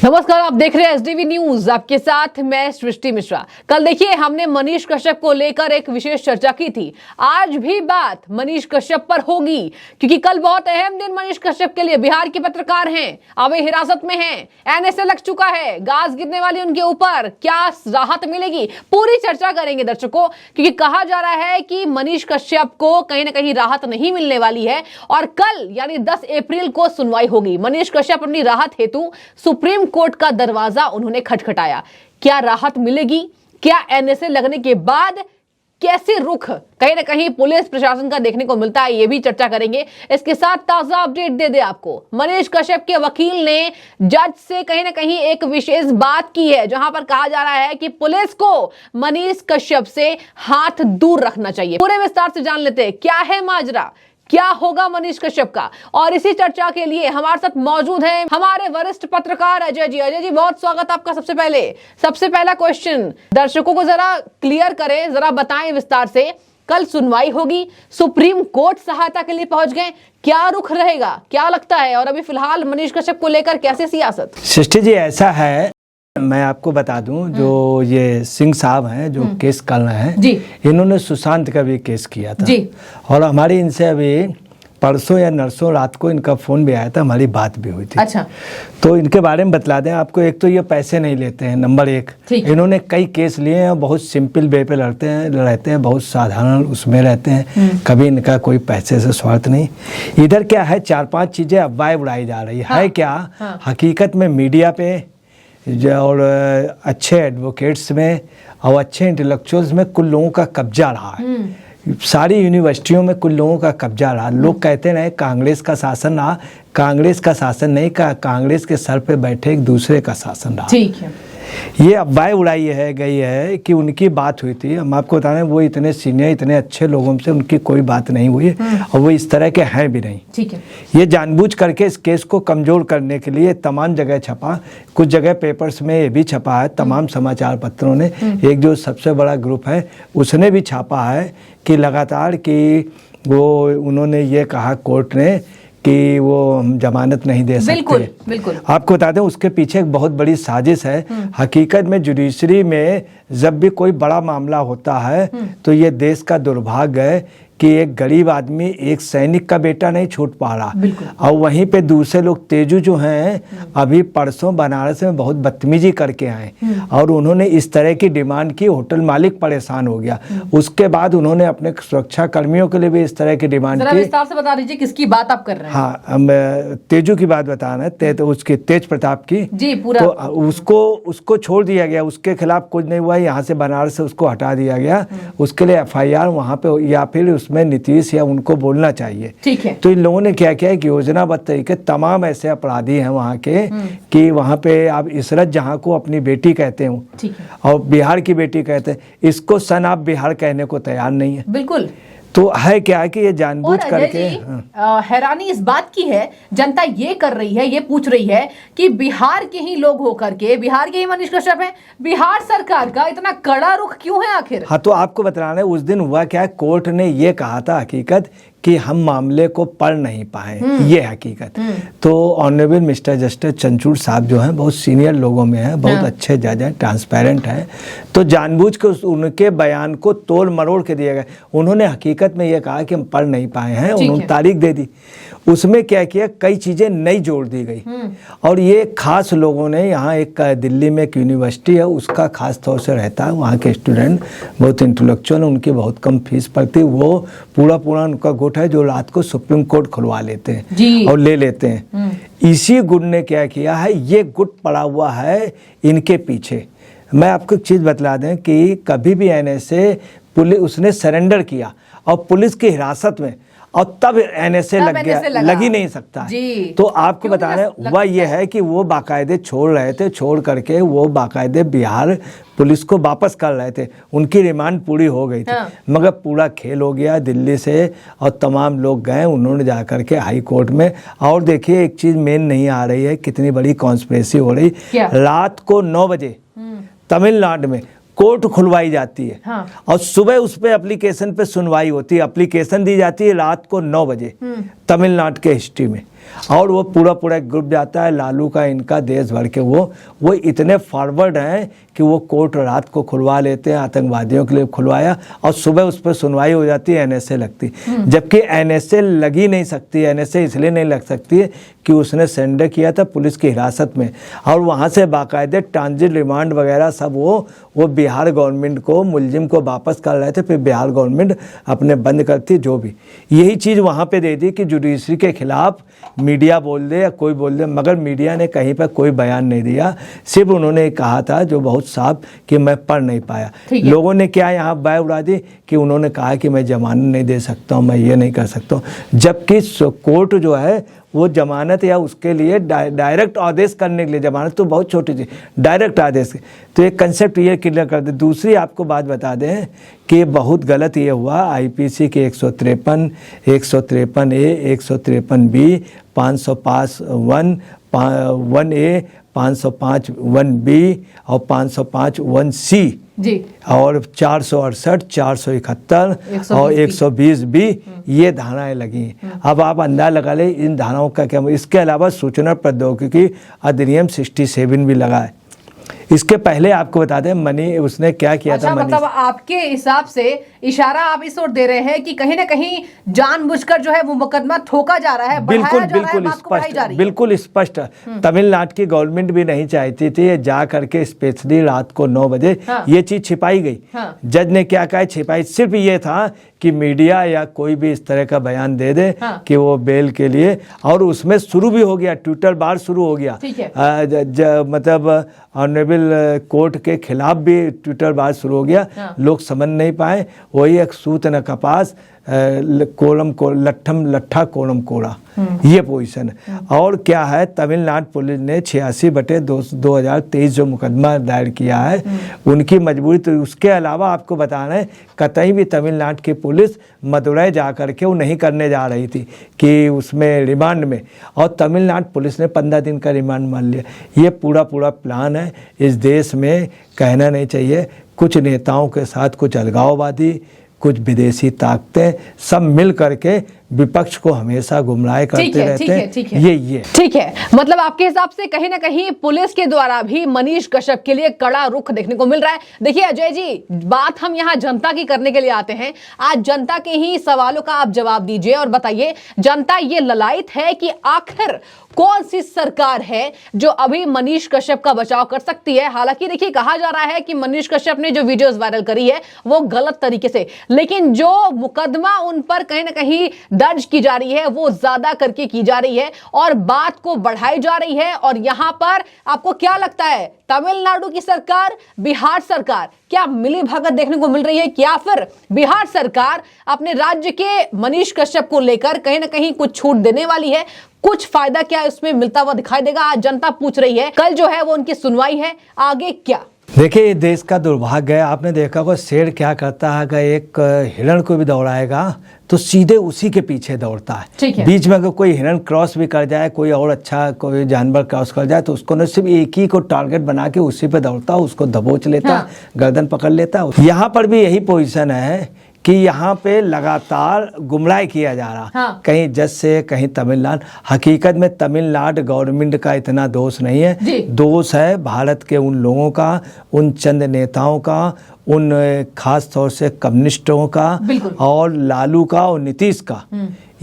नमस्कार, आप देख रहे हैं एसडीवी न्यूज। आपके साथ मैं सृष्टि मिश्रा। कल देखिए हमने मनीष कश्यप को लेकर एक विशेष चर्चा की थी। आज भी बात मनीष कश्यप पर होगी क्योंकि कल बहुत अहम दिन मनीष कश्यप के लिए। बिहार के पत्रकार हैं, अभी हिरासत में हैं, एनएसए लग चुका है, गाज गिरने वाली उनके ऊपर, क्या राहत मिलेगी, पूरी चर्चा करेंगे दर्शकों। क्योंकि कहा जा रहा है कि मनीष कश्यप को कहीं ना कहीं राहत नहीं मिलने वाली है और कल यानी 10 अप्रैल को सुनवाई होगी। मनीष कश्यप अपनी राहत हेतु सुप्रीम कोर्ट का दरवाजा उन्होंने खटखटाया। क्या राहत मिलेगी? क्या एनएसए लगने के बाद कैसे रुख कहीं ना कहीं पुलिस प्रशासन का देखने को मिलता है, ये भी चर्चा करेंगे। इसके साथ ताजा अपडेट दे दे आपको, मनीष कश्यप के वकील ने जज से कहीं ना कहीं एक विशेष बात की है जहां पर कहा जा रहा है कि पुलिस को मनीष कश्यप से हाथ दूर रखना चाहिए। पूरे विस्तार से जान लेते हैं क्या है माजरा, क्या होगा मनीष कश्यप का। और इसी चर्चा के लिए हमारे साथ मौजूद हैं हमारे वरिष्ठ पत्रकार अजय जी। अजय जी, बहुत स्वागत आपका। सबसे पहला क्वेश्चन दर्शकों को जरा क्लियर करें, जरा बताएं विस्तार से। कल सुनवाई होगी, सुप्रीम कोर्ट सहायता के लिए पहुंच गए, क्या रुख रहेगा, क्या लगता है? और अभी फिलहाल मनीष कश्यप को लेकर कैसे सियासत? सृष्टि जी, ऐसा है, मैं आपको बता दूं, जो ये सिंह साहब हैं जो केस कर रहे हैं जी, इन्होंने सुशांत का भी केस किया था जी। और हमारी इनसे अभी परसों या नरसों रात को इनका फोन भी आया था, हमारी बात भी हुई थी। अच्छा, तो इनके बारे में बतला दें आपको। एक तो ये पैसे नहीं लेते हैं, नंबर एक। इन्होंने कई केस लिए हैं, बहुत सिंपल वे पे रहते हैं, बहुत साधारण उसमें रहते हैं। कभी इनका कोई पैसे से स्वार्थ नहीं। इधर क्या है, 4-5 चीजें अफवाहें उड़ाई जा रही है क्या हकीकत में मीडिया पे और अच्छे एडवोकेट्स में और अच्छे इंटेलेक्चुअल्स में कुल लोगों का कब्जा रहा है। सारी यूनिवर्सिटियों में कुल लोगों का कब्जा रहा। लोग कहते रहे कांग्रेस का शासन रहा, कांग्रेस का शासन नहीं, कांग्रेस के सर पे बैठे एक दूसरे का शासन रहा। ठीक है, ये अफवाह उड़ाई गई है कि उनकी बात हुई थी। हम आपको बता रहे हैं वो इतने सीनियर, इतने अच्छे लोगों से उनकी कोई बात नहीं हुई और वो इस तरह के हैं भी नहीं। ठीक है, ये जानबूझ करके इस केस को कमजोर करने के लिए तमाम जगह छपा, कुछ जगह पेपर्स में ये भी छपा है, तमाम समाचार पत्रों ने, एक जो सबसे बड़ा ग्रुप है उसने भी छापा है कि लगातार कि वो उन्होंने ये कहा कोर्ट ने कि वो जमानत नहीं दे सकते। बिल्कुल। आपको बता दें उसके पीछे एक बहुत बड़ी साजिश है। हकीकत में जुडिशरी में जब भी कोई बड़ा मामला होता है तो ये देश का दुर्भाग्य है कि एक गरीब आदमी, एक सैनिक का बेटा नहीं छूट पा रहा और वहीं पे दूसरे लोग तेजू जो हैं अभी परसों बनारस में बहुत बदतमीजी करके आए और उन्होंने इस तरह की डिमांड की, होटल मालिक परेशान हो गया। उसके बाद उन्होंने अपने सुरक्षा कर्मियों के लिए भी इस तरह की डिमांड की। विस्तार से बता दीजिए किसकी बात आप कर रहे हैं? हाँ, हम तेजू की बात बता रहे हैं, उसके तेज प्रताप की जी। पूरा तो उसको छोड़ दिया गया, उसके खिलाफ कुछ नहीं हुआ, यहाँ से बनारस से उसको हटा दिया गया। उसके लिए FIR वहाँ पे या फिर उसमें नीतीश या उनको बोलना चाहिए। ठीक है, तो इन लोगों ने क्या किया कि योजनाबद्ध तरीके तमाम ऐसे अपराधी हैं वहाँ के कि वहाँ पे आप इसरत जहाँ को अपनी बेटी कहते हो और बिहार की बेटी कहते हैं, इसको सन आप बिहार कहने को तैयार नहीं है। बिल्कुल। तो है क्या कि ये जानबूझ करके हैरानी इस बात की है, जनता ये कर रही है, ये पूछ रही है कि बिहार के ही लोग होकर के, बिहार के ही मनीष कश्यप हैं, बिहार सरकार का इतना कड़ा रुख क्यों है आखिर? हाँ, तो आपको बताना है उस दिन हुआ क्या, कोर्ट ने ये कहा था हकीकत कि हम मामले को पढ़ नहीं पाए, ये हकीकत। तो ऑनरेबल मिस्टर जस्टिस चंद्रचूड़ साहब जो हैं बहुत सीनियर लोगों में हैं, बहुत अच्छे जज हैं, ट्रांसपेरेंट हैं, तो जानबूझ के उनके बयान को तोड़ मरोड़ के दिया गया। उन्होंने हकीकत में ये कहा कि हम पढ़ नहीं पाए हैं, उन्होंने तारीख दे दी। उसमें क्या किया, कई चीज़ें नई जोड़ दी गई और ये खास लोगों ने, यहाँ एक दिल्ली में एक यूनिवर्सिटी है उसका खास तौर से रहता है, वहाँ के स्टूडेंट बहुत इंटेलेक्चुअल, उनकी बहुत कम फीस पड़ती, वो पूरा उनका गुट है जो रात को सुप्रीम कोर्ट खुलवा लेते हैं और ले लेते हैं। इसी गुट ने क्या किया है, ये गुट पड़ा हुआ है इनके पीछे। मैं आपको एक चीज़ बतला दें कि कभी भी NSA पुलिस उसने सरेंडर किया और पुलिस की हिरासत में और तब NSA लग ही नहीं सकता जी। तो आपको बताने हुआ ये है कि वो बाकायदे छोड़ रहे थे, छोड़ करके वो बाकायदे बिहार पुलिस को वापस कर रहे थे, उनकी रिमांड पूरी हो गई थी। मगर पूरा खेल हो गया दिल्ली से और तमाम लोग गए, उन्होंने जा करके हाई कोर्ट में। और देखिए एक चीज़ मेन नहीं आ रही है, कितनी बड़ी कॉन्स्पिरेसी हो रही। रात को 9 बजे तमिलनाडु में कोर्ट खुलवाई जाती है और सुबह उस पे एप्लीकेशन पे सुनवाई होती है। एप्लीकेशन दी जाती है रात को 9 बजे तमिलनाडु के हिस्ट्री में। और वो पूरा एक ग्रुप जाता है लालू का, इनका, देश भर के। वो इतने फॉरवर्ड हैं कि वो कोर्ट रात को खुलवा लेते हैं, आतंकवादियों के लिए खुलवाया, और सुबह उस पर सुनवाई हो जाती है, NSA लगती। जबकि NSA लगी नहीं सकती, NSA इसलिए नहीं लग सकती है कि उसने सरेंडर किया था पुलिस की हिरासत में, और वहाँ से बाकायदे ट्रांजिट रिमांड वगैरह सब वो बिहार गवर्नमेंट को, मुलजिम को वापस कर रहे थे, फिर बिहार गवर्नमेंट अपने बंद करती, जो भी। यही चीज़ वहाँ पे दे दी कि जुडिशरी के खिलाफ मीडिया बोल दे या कोई बोल दे, मगर मीडिया ने कहीं पर कोई बयान नहीं दिया। सिर्फ उन्होंने कहा था जो बहुत साफ कि मैं पढ़ नहीं पाया। लोगों ने क्या यहाँ बाय उड़ा दी कि उन्होंने कहा कि मैं जमानत नहीं दे सकता हूँ, मैं ये नहीं कर सकता हूँ, जबकि कोर्ट जो है वो जमानत या उसके लिए डायरेक्ट आदेश करने के लिए, जमानत तो बहुत छोटी चीज़, डायरेक्ट आदेश। तो एक कंसेप्ट ये क्लियर कर दे। दूसरी आपको बात बता दें कि बहुत गलत ये हुआ, IPC के 153, 153A, 153B, 505 1A, 505 1B और 505 1C जी, और 468, 471 और 120B ये धाराएं लगी हैं। अब आप अंदाजा लगा ले इन धाराओं का क्या। इसके अलावा सूचना प्रौद्योगिकी अधिनियम 67 भी लगा है। इसके पहले आपको बता दें उसने क्या किया था। मतलब आपके हिसाब से इशारा आप इस ओर दे रहे हैं कि कहीं ना कहीं जानबूझकर जो है वो मुकदमा ठोका जा रहा है, बिल्कुल स्पष्ट। तमिलनाडु की गवर्नमेंट भी नहीं चाहती थी ये जा करके स्पेशली रात को 9 बजे ये चीज छिपाई गई। जज ने क्या कहा, छिपाई सिर्फ ये था कि मीडिया या कोई भी इस तरह का बयान दे दे कि वो बेल के लिए, और उसमें शुरू भी हो गया, ट्विटर बार शुरू हो गया। मतलब ऑनरेबल कोर्ट के खिलाफ भी ट्विटर बार शुरू हो गया। लोग समझ नहीं पाए, वही एक सूत न कपास कोलम को लट्ठा कोलम कोड़ा, ये पोजीशन है। और क्या है, तमिलनाडु पुलिस ने 86/2023 जो मुकदमा दायर किया है उनकी मजबूरी। तो उसके अलावा आपको बताना है कतई भी तमिलनाडु की पुलिस मदुरई जा करके वो नहीं करने जा रही थी कि उसमें रिमांड में, और तमिलनाडु पुलिस ने 15 दिन का रिमांड मान लिया। ये पूरा प्लान है। इस देश में कहना नहीं चाहिए, कुछ नेताओं के साथ कुछ अलगाववादी, कुछ विदेशी ताकतें सब मिल करके विपक्ष को हमेशा गुमराह करते रहते हैं। ये ठीक है। मतलब आपके हिसाब से कहीं ना कहीं पुलिस के द्वारा भी मनीष कश्यप के लिए कड़ा रुख देखने को मिल रहा है। देखिए अजय जी, बात हम यहाँ जनता की करने के लिए आते हैं। आज जनता के ही सवालों का आप जवाब दीजिए और बताइए, जनता ये ललायत है कि आखिर कौन सी सरकार है जो अभी मनीष कश्यप का बचाव कर सकती है। हालांकि देखिए कहा जा रहा है कि मनीष कश्यप ने जो वीडियोस वायरल करी है वो गलत तरीके से, लेकिन जो मुकदमा उन पर कहीं ना कहीं दर्ज की जा रही है वो ज्यादा करके की जा रही है और बात को बढ़ाई जा रही है। और यहां पर आपको क्या लगता है, तमिलनाडु की सरकार, बिहार सरकार क्या मिली भगत देखने को मिल रही है, या फिर बिहार सरकार अपने राज्य के मनीष कश्यप को लेकर कहीं ना कहीं कुछ छूट देने वाली है, कुछ फायदा क्या उसमें मिलता हुआ दिखाई देगा? आज जनता पूछ रही है, कल जो है वो उनकी सुनवाई है, आगे क्या? देखिए ये देश का दुर्भाग्य है। आपने देखा होगा शेर क्या करता है, अगर एक हिरण को भी दौड़ाएगा तो सीधे उसी के पीछे दौड़ता है। बीच में अगर कोई हिरण क्रॉस भी कर जाए, कोई और अच्छा कोई जानवर क्रॉस कर जाए तो उसको न सिर्फ एक ही को टारगेट बना के उसी पे दौड़ता, उसको दबोच लेता, गर्दन पकड़ लेता। यहाँ पर भी यही पोजीशन है कि यहाँ पे लगातार गुमराह किया जा रहा, कहीं जज से, कहीं तमिलनाडु। हकीकत में तमिलनाडु गवर्नमेंट का इतना दोष नहीं है, दोष है भारत के उन लोगों का, उन चंद नेताओं का, उन खास तौर से कम्युनिस्टों का और लालू का और नीतीश का।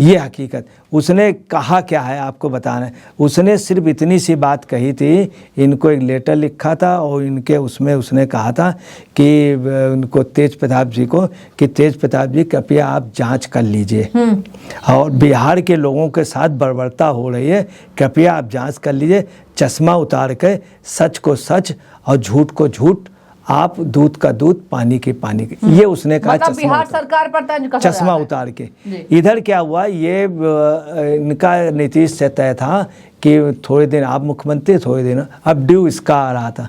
ये हकीकत। उसने कहा क्या है आपको बताना है। उसने सिर्फ इतनी सी बात कही थी, इनको एक लेटर लिखा था और इनके उसमें उसने कहा था कि उनको तेज प्रताप जी को कि तेज प्रताप जी कृपया आप जांच कर लीजिए और बिहार के लोगों के साथ बर्बरता हो रही है, कृपया आप जांच कर लीजिए। चश्मा उतार के सच को सच और झूठ को झूठ, आप दूध का दूध, पानी की पानी की, ये उसने कहा। मतलब बिहार सरकार पर चश्मा उतार के। इधर क्या हुआ, ये इनका नीतीश से तय था कि थोड़े दिन आप मुख्यमंत्री, थोड़े दिन अब ड्यू इसका आ रहा था।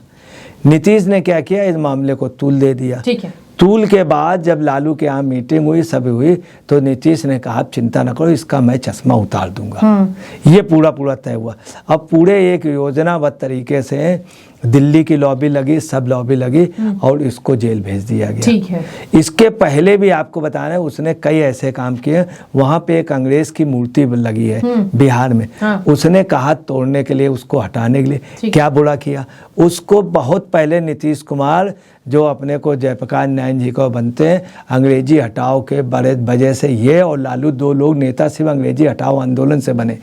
नीतीश ने क्या किया, इस मामले को तूल दे दिया। तूल के बाद जब लालू के यहाँ मीटिंग हुई, सब हुई, तो नीतीश ने कहा आप चिंता न करो, इसका मैं चश्मा उतार दूंगा। ये पूरा तय हुआ। अब पूरे एक योजनाबद्ध तरीके से दिल्ली की लॉबी लगी, सब लॉबी लगी और इसको जेल भेज दिया गया। ठीक है। इसके पहले भी आपको बताना है, उसने कई ऐसे काम किए। वहाँ पे एक अंग्रेज की मूर्ति लगी है बिहार में। उसने कहा तोड़ने के लिए, उसको हटाने के लिए क्या बुरा किया। उसको बहुत पहले नीतीश कुमार, जो अपने को जयप्रकाश नारायण जी को बनते हैं, अंग्रेजी हटाओ के बड़े वजह से ये और लालू दो लोग नेता सिर्फ अंग्रेजी हटाओ आंदोलन से बने।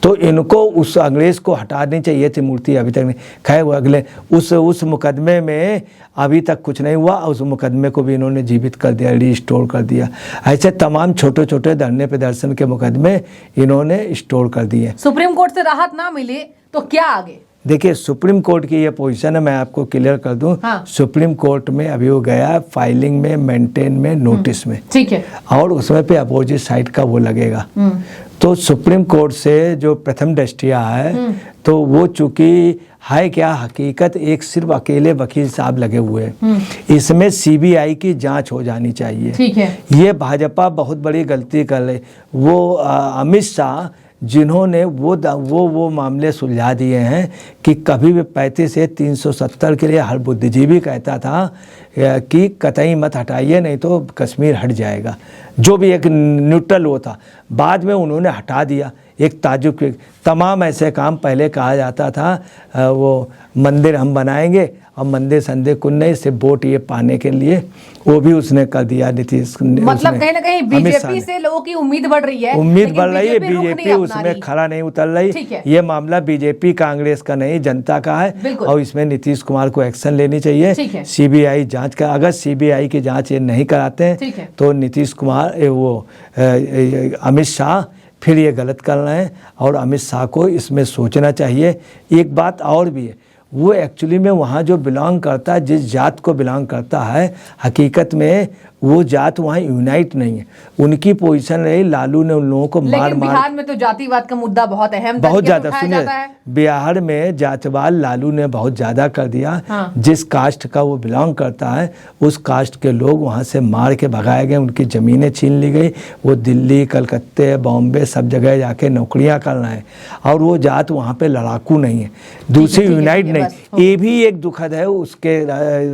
तो इनको उस अंग्रेज को हटानी चाहिए थी मूर्ति, अभी तक नहीं। खैर अगले उस मुकदमे में अभी तक कुछ नहीं हुआ। उस मुकदमे को भी इन्होंने जीवित कर दिया, रिस्टोर कर दिया। ऐसे तमाम छोटे छोटे धरने प्रदर्शन के मुकदमे इन्होंने स्टोर कर दिए। सुप्रीम कोर्ट से राहत ना मिले तो क्या आगे? देखिए, सुप्रीम कोर्ट की ये पोजीशन है, मैं आपको क्लियर कर दूं। सुप्रीम कोर्ट में अभी वो गया फाइलिंग में, मेंटेन में, नोटिस में। ठीक है। और उसमें पे अपोजिट साइड का वो लगेगा। तो सुप्रीम कोर्ट से जो प्रथम दृष्टिया है, तो वो चूंकि है क्या हकीकत, एक सिर्फ अकेले वकील साहब लगे हुए हैं। इसमें सीबीआई की जांच हो जानी चाहिए। ठीक है। ये भाजपा बहुत बड़ी गलती कर रही। वो अमित शाह जिन्होंने वो मामले सुलझा दिए हैं कि कभी भी 35 से 370 के लिए हर बुद्धिजीवी कहता था कि कतई मत हटाइए, नहीं तो कश्मीर हट जाएगा। जो भी एक न्यूट्रल वो था, बाद में उन्होंने हटा दिया। एक ताजुब के तमाम ऐसे काम पहले कहा जाता था, वो मंदिर हम बनाएंगे और मंदिर संदेह कुछ नहीं, सिर्फ वोट ये पाने के लिए, वो भी उसने कर दिया नीतीश। मतलब कहीं ना कहीं बीजेपी से लोगों की उम्मीद बढ़ रही है। उम्मीद बढ़ रही है, बीजेपी उसमें खरा नहीं उतर रही। ये मामला बीजेपी कांग्रेस का नहीं, जनता का है और इसमें नीतीश कुमार को एक्शन लेनी चाहिए। सीबीआई जांच का, अगर सीबीआई की जांच ये नहीं कराते हैं तो नीतीश कुमार वो अमित शाह फिर ये गलत कर रहे हैं और अमित शाह को इसमें सोचना चाहिए। एक बात और भी है, वो एक्चुअली में वहाँ जो बिलोंग करता है, जिस जात को बिलोंग करता है, हकीकत में वो जात वहाँ यूनाइट नहीं है। उनकी पोजीशन रही, लालू ने उन लोगों को मार बिहार में तो जातिवाद का मुद्दा बहुत अहम, बहुत ज्यादा। सुनिए, बिहार में जातिवाद लालू ने बहुत ज्यादा कर दिया। जिस कास्ट का वो बिलोंग करता है, उस कास्ट के लोग वहाँ से मार के भगाए गए, उनकी ज़मीनें छीन ली गई। वो दिल्ली, कलकत्ते, बॉम्बे सब जगह जाके नौकरियाँ कर रहे हैं और वो जात वहाँ पे लड़ाकू नहीं है, दूसरी यूनाइट नहीं। ये भी एक दुखद है उसके।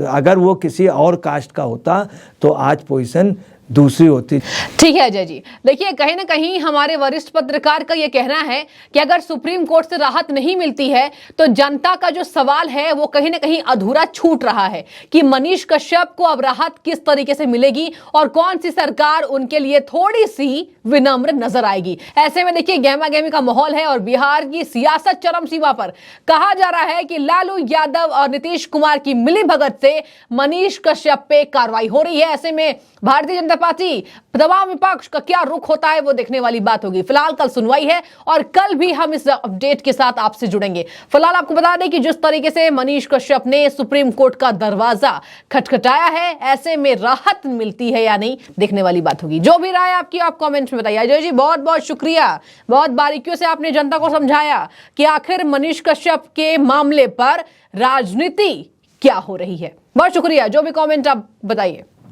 अगर वो किसी और कास्ट का होता तो आज पोजीशन दूसरी होती। ठीक है अजय जी, देखिए कहीं ना कहीं हमारे वरिष्ठ पत्रकार का यह कहना है कि अगर सुप्रीम कोर्ट से राहत नहीं मिलती है तो जनता का जो सवाल है वो कहीं ना कहीं अधूरा छूट रहा है कि मनीष कश्यप को अब राहत किस तरीके से मिलेगी और कौन सी सरकार उनके लिए थोड़ी सी विनम्र नजर आएगी। ऐसे में देखिए गहमा गहमी का माहौल है और बिहार की सियासत चरम सीमा पर। कहा जा रहा है कि लालू यादव और नीतीश कुमार की मिलीभगत से मनीष कश्यप पे कार्रवाई हो रही है। ऐसे में भारतीय जनता पार्टी, तमाम विपक्ष का क्या रुख होता है वो देखने वाली बात होगी। फिलहाल कल सुनवाई है और कल भी हम इस अपडेट के साथ आपसे जुड़ेंगे। फिलहाल आपको बता दें कि जिस तरीके से मनीष कश्यप ने सुप्रीम कोर्ट का दरवाजा खटखटाया है, ऐसे में राहत मिलती है या नहीं देखने वाली बात होगी। जो भी राय आपकी आप कमेंट्स में बताइए। अजय जी बहुत बहुत शुक्रिया, बहुत बारीकियों से आपने जनता को समझाया कि आखिर मनीष कश्यप के मामले पर राजनीति क्या हो रही है। बहुत शुक्रिया, जो भी कमेंट आप बताइए।